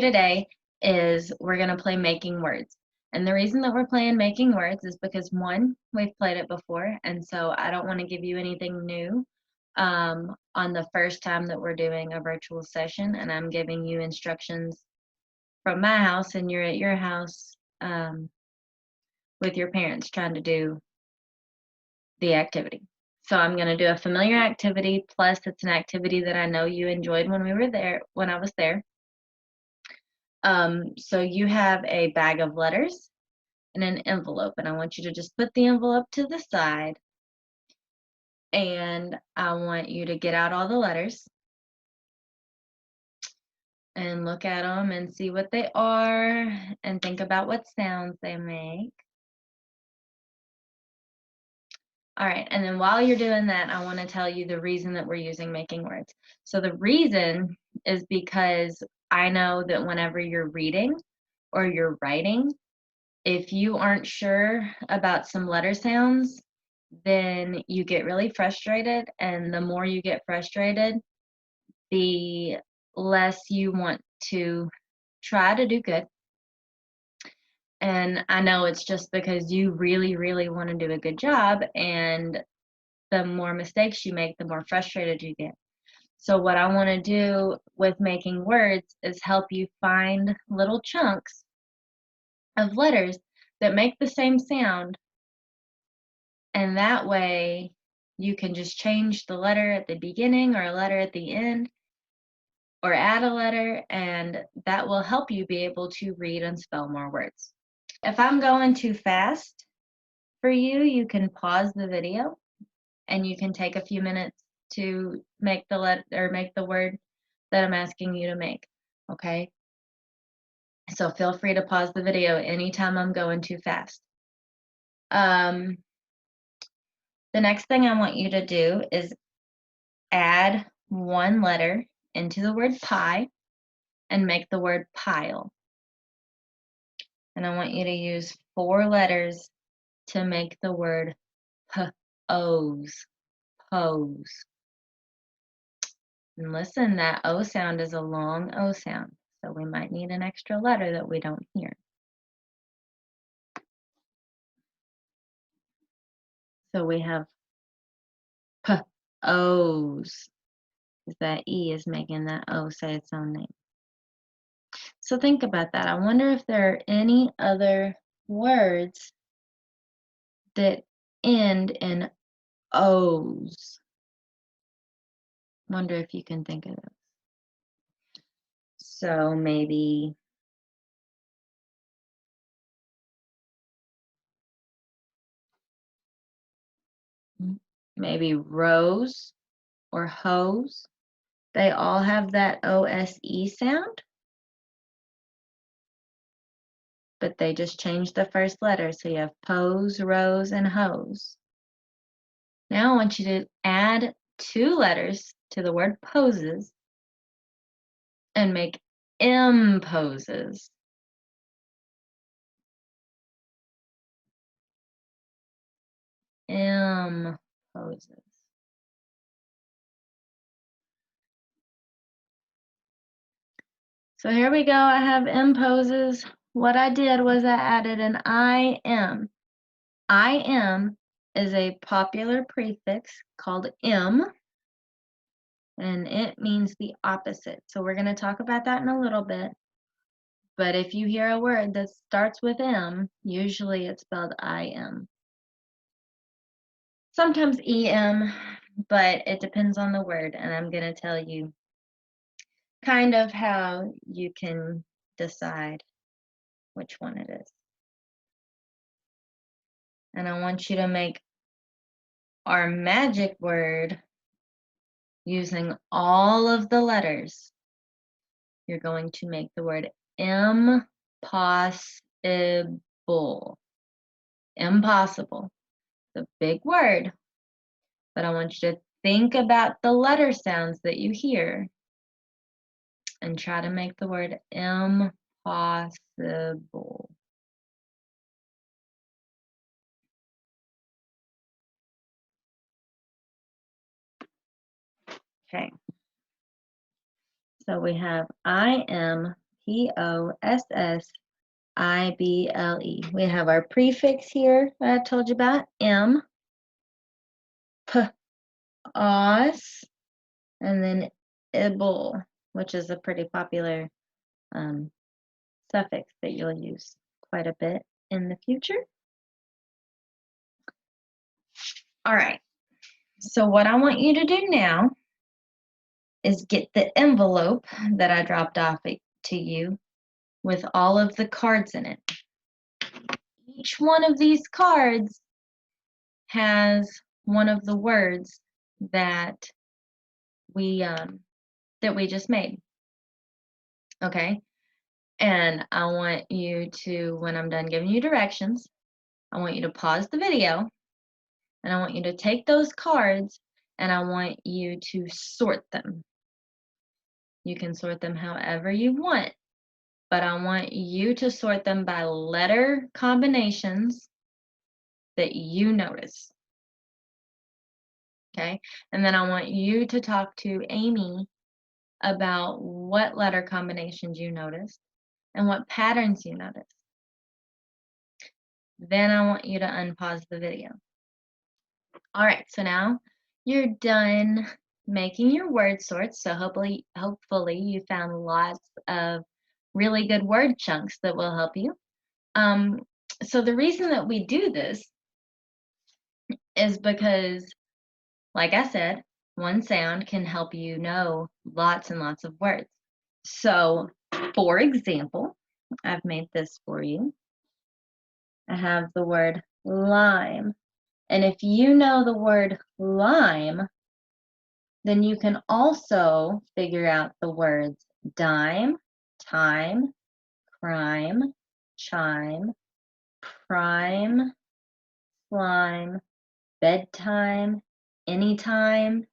Today is we're going to play Making Words. And the reason that we're playing Making Words is because, one, we've played it before, and so I don't want to give you anything new on the first time that we're doing a virtual session, and I'm giving you instructions from my house, and you're at your house with your parents trying to do the activity. So I'm going to do a familiar activity, plus it's an activity that I know you enjoyed when I was there. So you have a bag of letters and an envelope, and I want you to just put the envelope to the side, and I want you to get out all the letters and look at them and see what they are and think about what sounds they make. All right, and then while you're doing that, I want to tell you the reason that we're using Making Words. So the reason is because I know that whenever you're reading or you're writing, if you aren't sure about some letter sounds, then you get really frustrated, and the more you get frustrated, the less you want to try to do good. And I know it's just because you really, really want to do a good job, and the more mistakes you make, the more frustrated you get. So what I want to do with Making Words is help you find little chunks of letters that make the same sound, and that way you can just change the letter at the beginning or a letter at the end, or add a letter, and that will help you be able to read and spell more words. If I'm going too fast for you, you can pause the video and you can take a few minutes to make the letter or make the word that I'm asking you to make. Okay? So feel free to pause the video anytime I'm going too fast. The next thing I want you to do is add one letter into the word pie and make the word pile. And I want you to use 4 letters to make the word pose. Pose. And listen, that O sound is a long O sound, so we might need an extra letter that we don't hear. So we have O's. That E is making that O say its own name. So think about that. I wonder if there are any other words that end in O's. Wonder if you can think of those. So maybe rose or hose. They all have that OSE sound, but they just changed the first letter. So you have pose, rose, and hose. Now I want you to add 2 letters to the word poses and make M poses. M poses. So here we go. I have M poses. What I did was I added an IM. IM is a popular prefix called M, and it means the opposite. So we're going to talk about that in a little bit. But if you hear a word that starts with M, usually it's spelled IM. Sometimes EM, but it depends on the word, and I'm going to tell you kind of how you can decide which one it is. And I want you to make our magic word using all of the letters. You're going to make the word impossible. Impossible. It's a big word, but I want you to think about the letter sounds that you hear and try to make the word impossible. Okay. So we have IM Possible. We have our prefix here that I told you about, M, P, os, and then able, which is a pretty popular suffix that you'll use quite a bit in the future. All right, so what I want you to do now is get the envelope that I dropped off to you with all of the cards in it. Each one of these cards has one of the words that we just made. Okay? And I want you to, when I'm done giving you directions, I want you to pause the video and I want you to take those cards and I want you to sort them. You can sort them however you want, but I want you to sort them by letter combinations that you notice. Okay? And then I want you to talk to Amy about what letter combinations you noticed and what patterns you noticed. Then I want you to unpause the video. All right, so now you're done making your word sorts. So hopefully you found lots of really good word chunks that will help you. So the reason that we do this is because, like I said, one sound can help you know lots and lots of words. So, for example, I've made this for you. I have the word lime. And if you know the word lime, then you can also figure out the words dime, time, crime, chime, prime, slime, bedtime, anytime,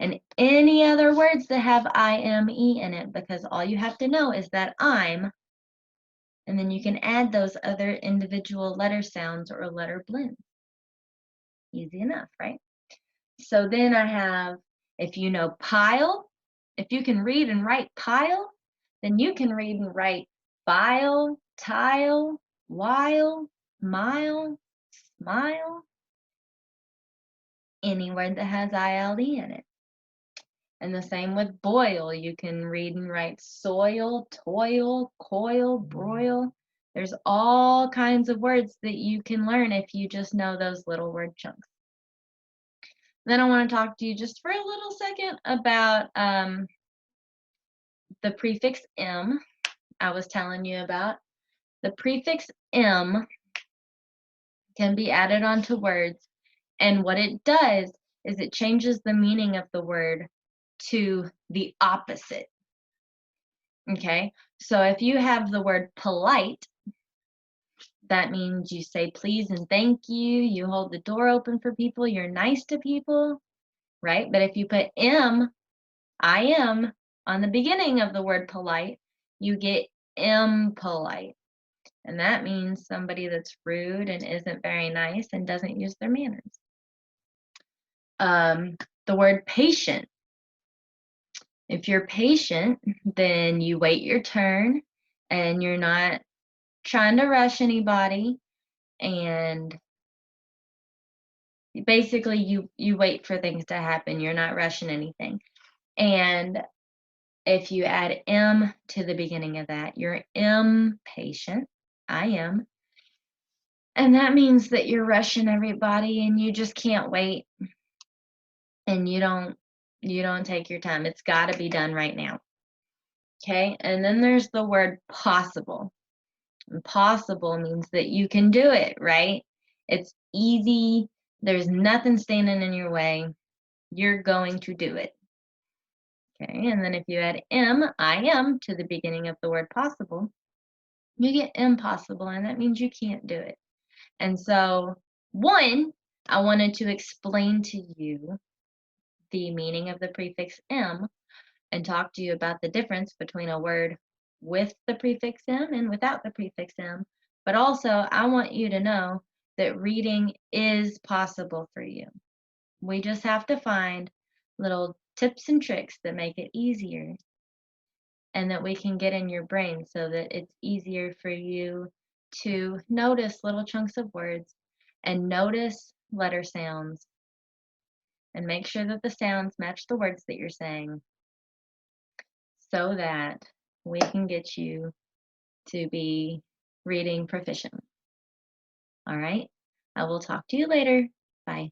and any other words that have IME in it, because all you have to know is that I'm, and then you can add those other individual letter sounds or letter blends. Easy enough, right? So then I have, if you know pile, if you can read and write pile, then you can read and write file, tile, while, mile, smile, any word that has ILE in it. And the same with boil. You can read and write soil, toil, coil, broil. There's all kinds of words that you can learn if you just know those little word chunks. Then I want to talk to you just for a little second about the prefix M I was telling you about. The prefix M can be added onto words, and what it does is it changes the meaning of the word to the opposite. Okay, so if you have the word polite, that means you say please and thank you, you hold the door open for people, you're nice to people, right? But if you put I am on the beginning of the word polite, you get impolite. And that means somebody that's rude and isn't very nice and doesn't use their manners. The word patient. If you're patient, then you wait your turn and you're not trying to rush anybody, and basically you wait for things to happen. You're not rushing anything. And if you add M to the beginning of that, you're impatient. I am. And that means that you're rushing everybody and you just can't wait. And you don't take your time. It's got to be done right now. Okay? And then there's the word possible. And possible means that you can do it, right? It's easy. There's nothing standing in your way. You're going to do it. Okay, and then if you add I am, to the beginning of the word possible, you get impossible, and that means you can't do it. And so, one, I wanted to explain to you the meaning of the prefix M and talk to you about the difference between a word with the prefix M and without the prefix M. But also, I want you to know that reading is possible for you. We just have to find little tips and tricks that make it easier. and that we can get in your brain so that it's easier for you to notice little chunks of words and notice letter sounds and make sure that the sounds match the words that you're saying so that we can get you to be reading proficient. All right? I will talk to you later. Bye.